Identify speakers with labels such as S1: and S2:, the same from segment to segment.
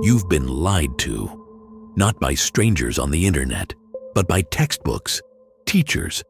S1: You've been lied to, not by strangers on the internet, but by textbooks, teachers,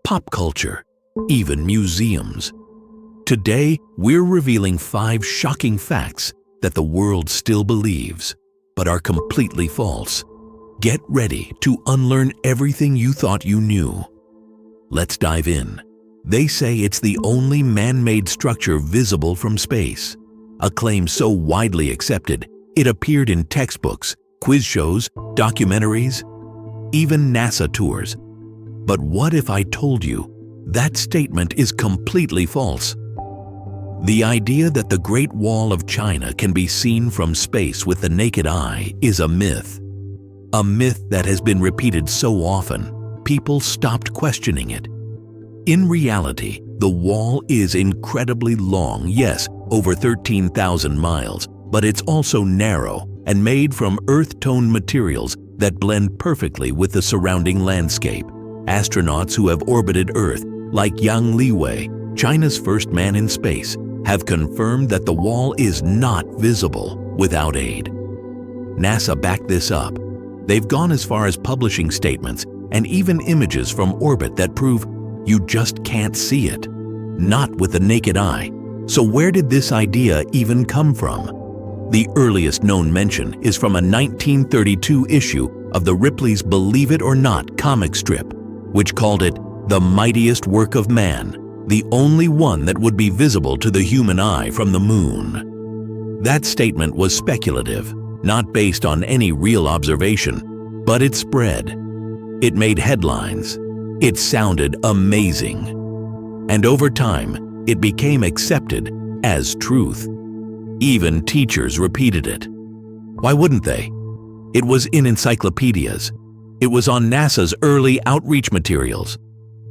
S1: pop culture, even museums. Today, we're revealing 5 shocking facts that the world still believes, but are completely false. Get ready to unlearn everything you thought you knew. Let's dive in. They say it's the only man-made structure visible from space, a claim so widely accepted it appeared in textbooks, quiz shows, documentaries, even NASA tours. But what if I told you that statement is completely false? The idea that the Great Wall of China can be seen from space with the naked eye is a myth. A myth that has been repeated so often, people stopped questioning it. In reality, the wall is incredibly long, yes, over 13,000 miles, but it's also narrow and made from earth-tone materials that blend perfectly with the surrounding landscape. Astronauts who have orbited Earth, like Yang Liwei, China's first man in space, have confirmed that the wall is not visible without aid. NASA backed this up. They've gone as far as publishing statements and even images from orbit that prove you just can't see it, not with the naked eye. So where did this idea even come from? The earliest known mention is from a 1932 issue of the Ripley's Believe It or Not comic strip, which called it the mightiest work of man, the only one that would be visible to the human eye from the moon. That statement was speculative, not based on any real observation, but it spread. It made headlines. It sounded amazing. And over time, it became accepted as truth. Even teachers repeated it. Why wouldn't they? It was in encyclopedias. It was on NASA's early outreach materials.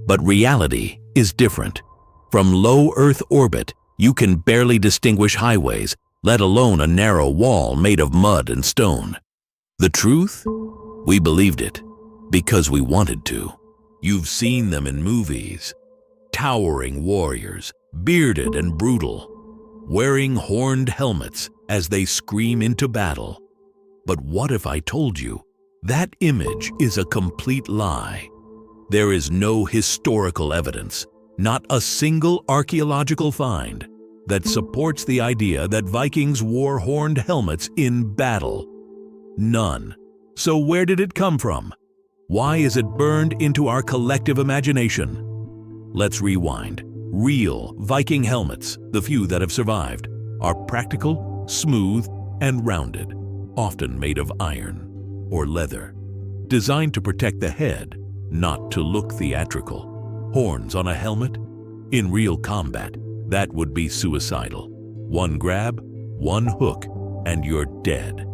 S1: But reality is different. From low Earth orbit, you can barely distinguish highways, let alone a narrow wall made of mud and stone. The truth? We believed it because we wanted to. You've seen them in movies. Towering warriors, bearded and brutal, wearing horned helmets as they scream into battle. But what if I told you that image is a complete lie? There is no historical evidence, not a single archaeological find, that supports the idea that Vikings wore horned helmets in battle. None. So where did it come from? Why is it burned into our collective imagination? Let's rewind. Real Viking helmets, the few that have survived, are practical, smooth, and rounded, often made of iron or leather, designed to protect the head, not to look theatrical. Horns on a helmet? In real combat, that would be suicidal. One grab, one hook, and you're dead.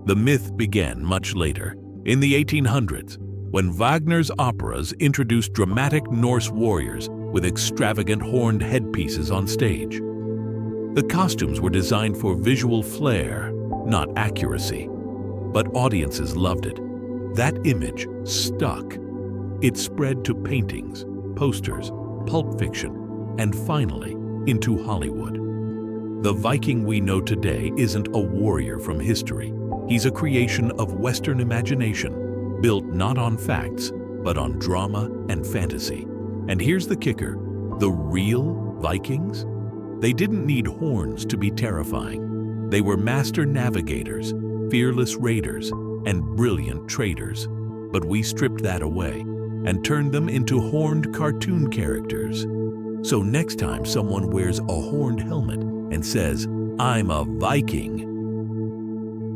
S1: The myth began much later, in the 1800s, when Wagner's operas introduced dramatic Norse warriors with extravagant horned headpieces on stage. The costumes were designed for visual flair, not accuracy, but audiences loved it. That image stuck. It spread to paintings, posters, pulp fiction, and finally into Hollywood. The Viking we know today isn't a warrior from history. He's a creation of Western imagination, built not on facts, but on drama and fantasy. And here's the kicker, the real Vikings? They didn't need horns to be terrifying. They were master navigators, fearless raiders, and brilliant traders. But we stripped that away and turned them into horned cartoon characters. So next time someone wears a horned helmet and says, "I'm a Viking,"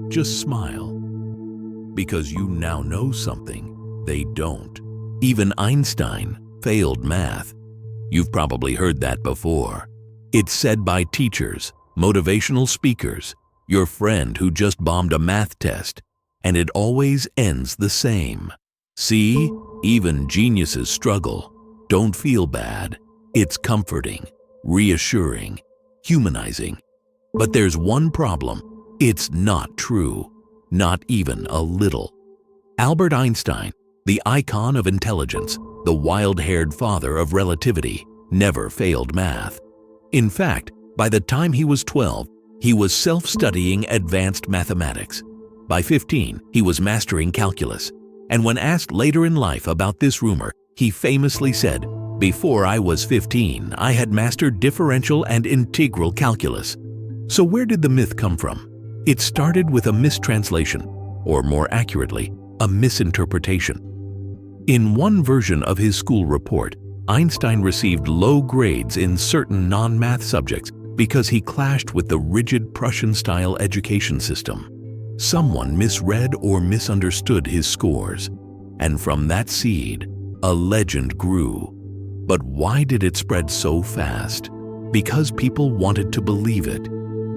S1: just smile. Because you now know something they don't. Even Einstein failed math. You've probably heard that before. It's said by teachers, motivational speakers, your friend who just bombed a math test, and it always ends the same. See, even geniuses struggle. Don't feel bad. It's comforting, reassuring, humanizing. But there's one problem. It's not true. Not even a little. Albert Einstein, the icon of intelligence, the wild-haired father of relativity, never failed math. In fact, by the time he was 12, he was self-studying advanced mathematics. By 15, he was mastering calculus. And when asked later in life about this rumor, he famously said, "Before I was 15, I had mastered differential and integral calculus." So where did the myth come from? It started with a mistranslation, or more accurately, a misinterpretation. In one version of his school report, Einstein received low grades in certain non-math subjects because he clashed with the rigid Prussian-style education system. Someone misread or misunderstood his scores, and from that seed, a legend grew. But why did it spread so fast? Because people wanted to believe it.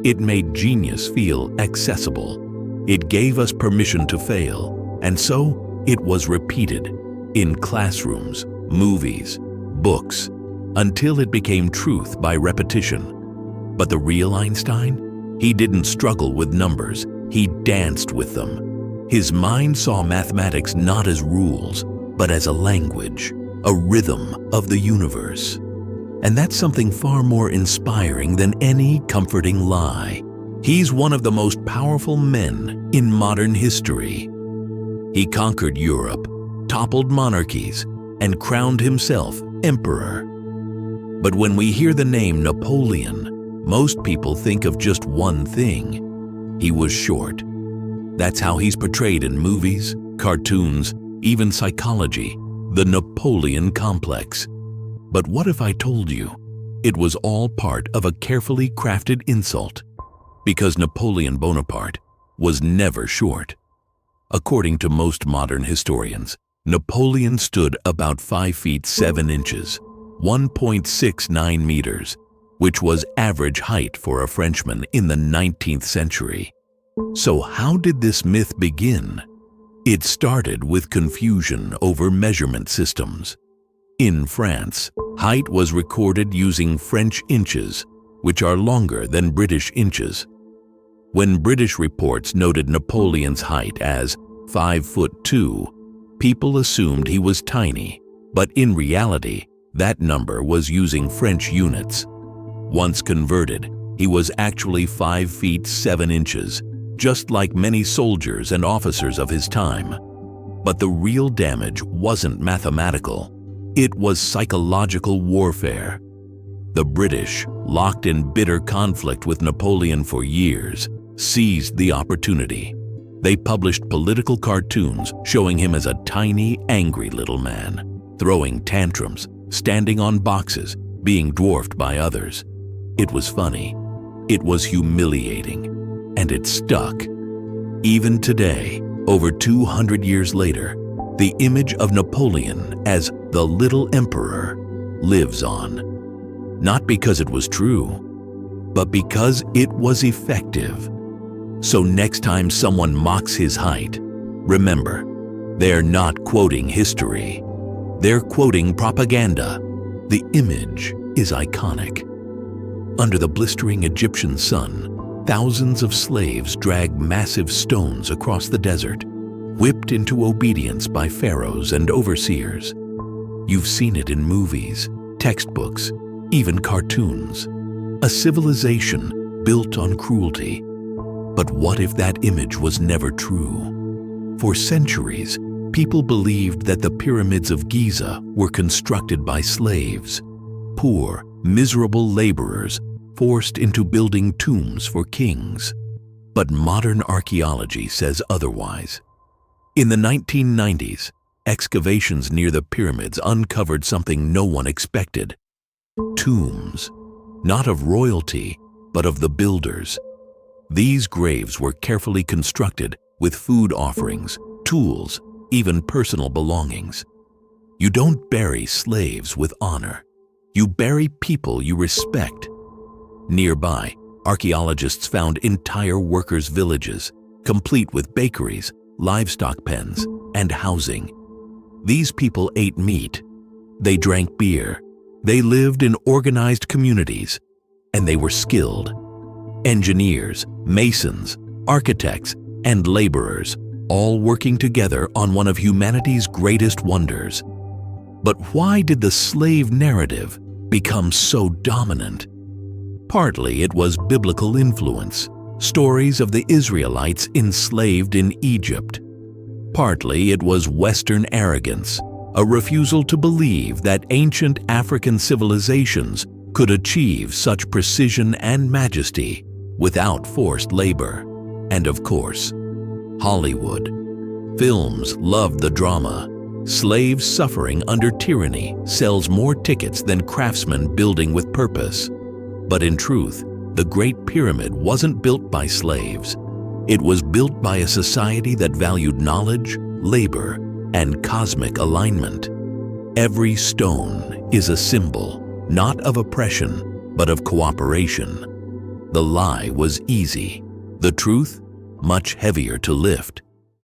S1: It made genius feel accessible. It gave us permission to fail, and so it was repeated in classrooms, movies, books, until it became truth by repetition. But the real Einstein? He didn't struggle with numbers, he danced with them. His mind saw mathematics not as rules, but as a language, a rhythm of the universe. And that's something far more inspiring than any comforting lie. He's one of the most powerful men in modern history. He conquered Europe, toppled monarchies, and crowned himself emperor. But when we hear the name Napoleon, most people think of just one thing. He was short. That's how he's portrayed in movies, cartoons, even psychology, the Napoleon complex. But what if I told you it was all part of a carefully crafted insult? Because Napoleon Bonaparte was never short. According to most modern historians, Napoleon stood about 5 feet 7 inches, 1.69 meters, which was average height for a Frenchman in the 19th century. So how did this myth begin? It started with confusion over measurement systems. In France, height was recorded using French inches, which are longer than British inches. When British reports noted Napoleon's height as 5'2", people assumed he was tiny, but in reality, that number was using French units. Once converted, he was actually 5 feet 7 inches, just like many soldiers and officers of his time. But the real damage wasn't mathematical. It was psychological warfare. The British, locked in bitter conflict with Napoleon for years, seized the opportunity. They published political cartoons showing him as a tiny, angry little man, throwing tantrums, standing on boxes, being dwarfed by others. It was funny, it was humiliating, and it stuck. Even today, over 200 years later, the image of Napoleon as the little emperor lives on. Not because it was true, but because it was effective. So next time someone mocks his height, remember, they're not quoting history. They're quoting propaganda. The image is iconic. Under the blistering Egyptian sun, thousands of slaves dragged massive stones across the desert, whipped into obedience by pharaohs and overseers. You've seen it in movies, textbooks, even cartoons. A civilization built on cruelty. But what if that image was never true? For centuries, people believed that the pyramids of Giza were constructed by slaves, poor, miserable laborers forced into building tombs for kings. But modern archaeology says otherwise. In the 1990s, excavations near the pyramids uncovered something no one expected. Tombs, not of royalty, but of the builders. These graves were carefully constructed with food offerings, tools, even personal belongings. You don't bury slaves with honor. You bury people you respect. Nearby, archaeologists found entire workers' villages, complete with bakeries, livestock pens, and housing. These people ate meat. They drank beer. They lived in organized communities, and they were skilled. Engineers, masons, architects, and laborers, all working together on one of humanity's greatest wonders. But why did the slave narrative become so dominant? Partly it was biblical influence, stories of the Israelites enslaved in Egypt. Partly it was Western arrogance, a refusal to believe that ancient African civilizations could achieve such precision and majesty without forced labor. And of course, Hollywood. Films loved the drama. Slaves suffering under tyranny sells more tickets than craftsmen building with purpose. But in truth, the Great Pyramid wasn't built by slaves. It was built by a society that valued knowledge, labor, and cosmic alignment. Every stone is a symbol, not of oppression, but of cooperation. The lie was easy, the truth much heavier to lift.